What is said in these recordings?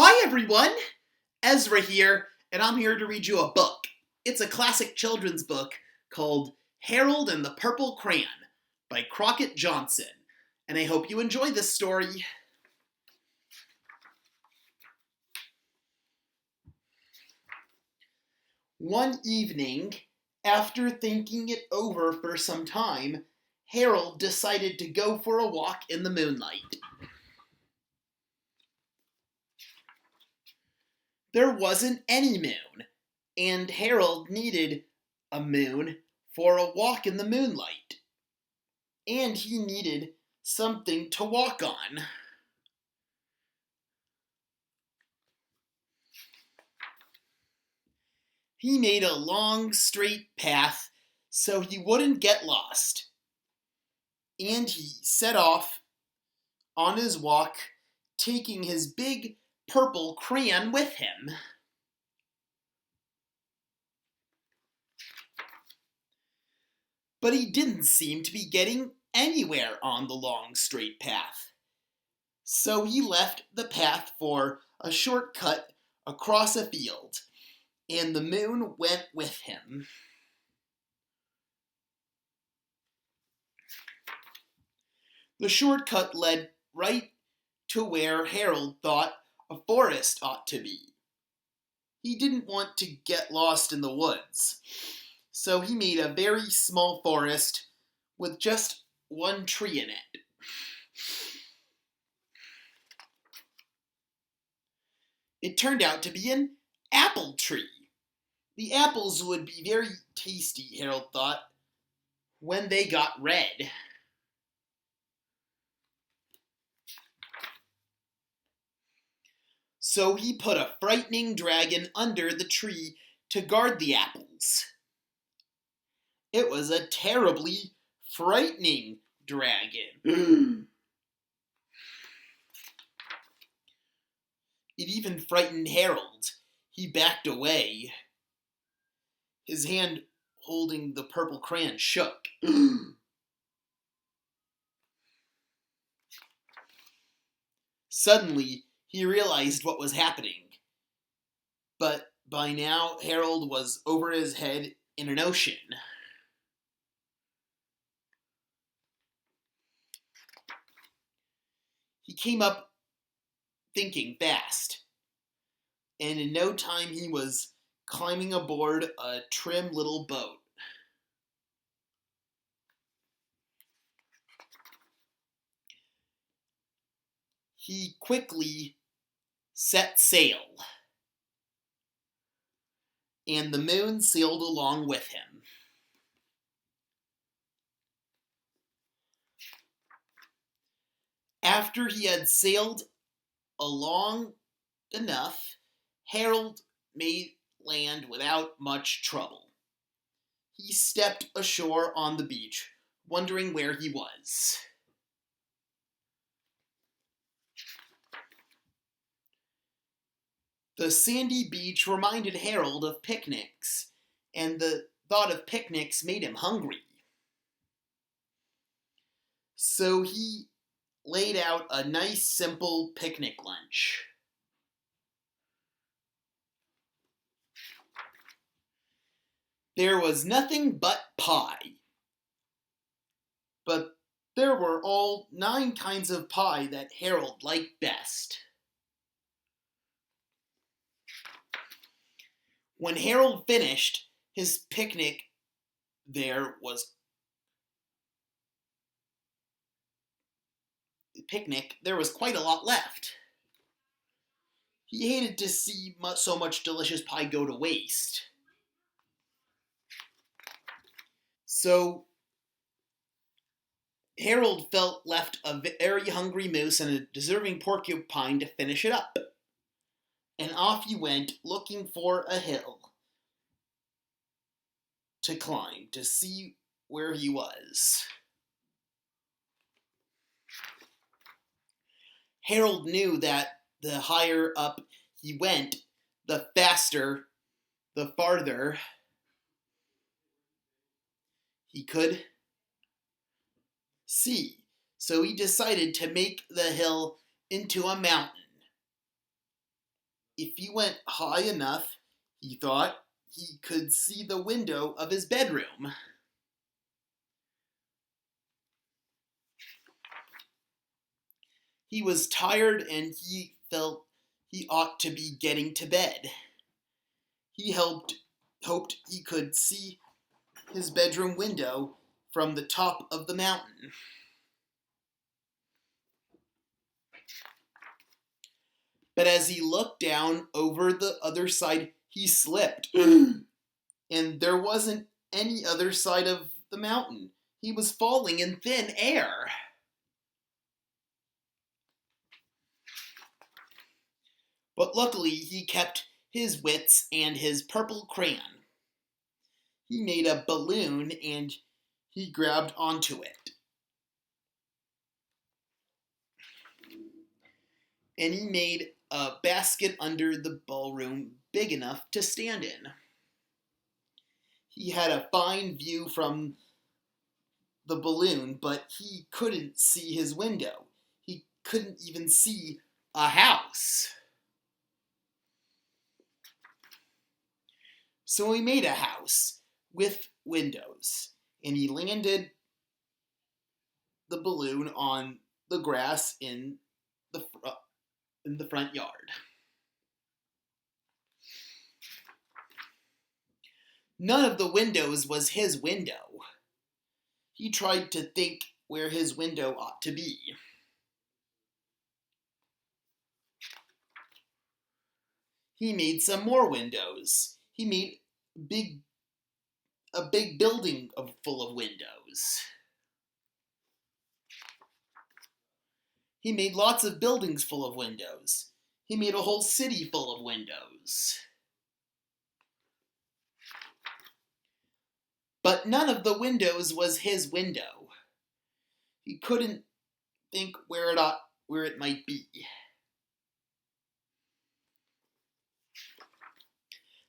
Hi everyone! Ezra here, and I'm here to read you a book. It's a classic children's book called Harold and the Purple Crayon by Crockett Johnson, and I hope you enjoy this story. One evening, after thinking it over for some time, Harold decided to go for a walk in the moonlight. There wasn't any moon, and Harold needed a moon for a walk in the moonlight. And he needed something to walk on. He made a long, straight path so he wouldn't get lost. And he set off on his walk, taking his big purple crayon with him. But he didn't seem to be getting anywhere on the long, straight path. So he left the path for a shortcut across a field, and the moon went with him. The shortcut led right to where Harold thought a forest ought to be. He didn't want to get lost in the woods, so he made a very small forest with just one tree in it. It turned out to be an apple tree. The apples would be very tasty, Harold thought, when they got red. So he put a frightening dragon under the tree to guard the apples. It was a terribly frightening dragon. It even frightened Harold. He backed away. His hand holding the purple crayon shook. Suddenly, he realized what was happening. But by now, Harold was over his head in an ocean. He came up thinking fast, and in no time he was climbing aboard a trim little boat. He quickly set sail, and the moon sailed along with him. After he had sailed along enough, Harold made land without much trouble. He stepped ashore on the beach, wondering where he was. The sandy beach reminded Harold of picnics, and the thought of picnics made him hungry. So he laid out a nice, simple picnic lunch. There was nothing but pie. But there were all 9 kinds of pie that Harold liked best. When Harold finished his picnic, there was quite a lot left. He hated to see so much delicious pie go to waste. So Harold felt left a very hungry moose and a deserving porcupine to finish it up. And off he went, looking for a hill to climb to see where he was. Harold knew that the higher up he went, the faster, the farther he could see. So he decided to make the hill into a mountain. if he went high enough, he thought, he could see the window of his bedroom. He was tired and he felt he ought to be getting to bed. He hoped he could see his bedroom window from the top of the mountain. But as he looked down over the other side, he slipped. And there wasn't any other side of the mountain. He was falling in thin air. But luckily, he kept his wits and his purple crayon. He made a balloon and he grabbed onto it. And he made a basket under the ballroom big enough to stand in. He had a fine view from the balloon, but he couldn't see his window. He couldn't even see a house. So he made a house with windows, and he landed the balloon on the grass in the front yard. None of the windows was his window. He tried to think where his window ought to be. He made some more windows. He made a big building full of windows. He made lots of buildings full of windows. He made a whole city full of windows. But none of the windows was his window. He couldn't think where it might be.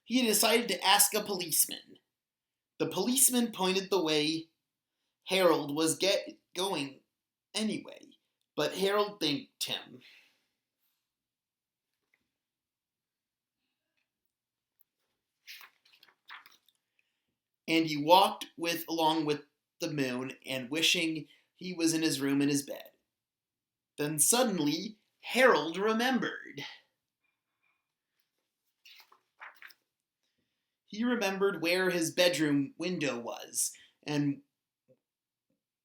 He decided to ask a policeman. The policeman pointed the way Harold was going anyway, but Harold thanked him. And he walked along with the moon and wishing he was in his room in his bed. Then suddenly, Harold remembered. He remembered where his bedroom window was, and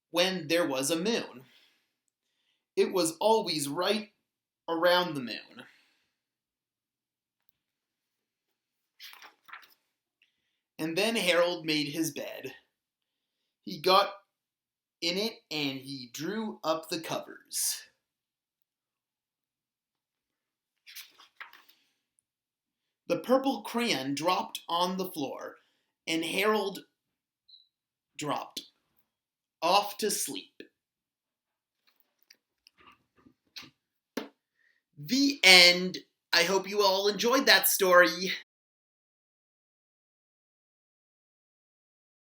when there was a moon. It was always right around the moon. And then Harold made his bed. He got in it and he drew up the covers. The purple crayon dropped on the floor, and Harold dropped off to sleep. The end. I hope you all enjoyed that story.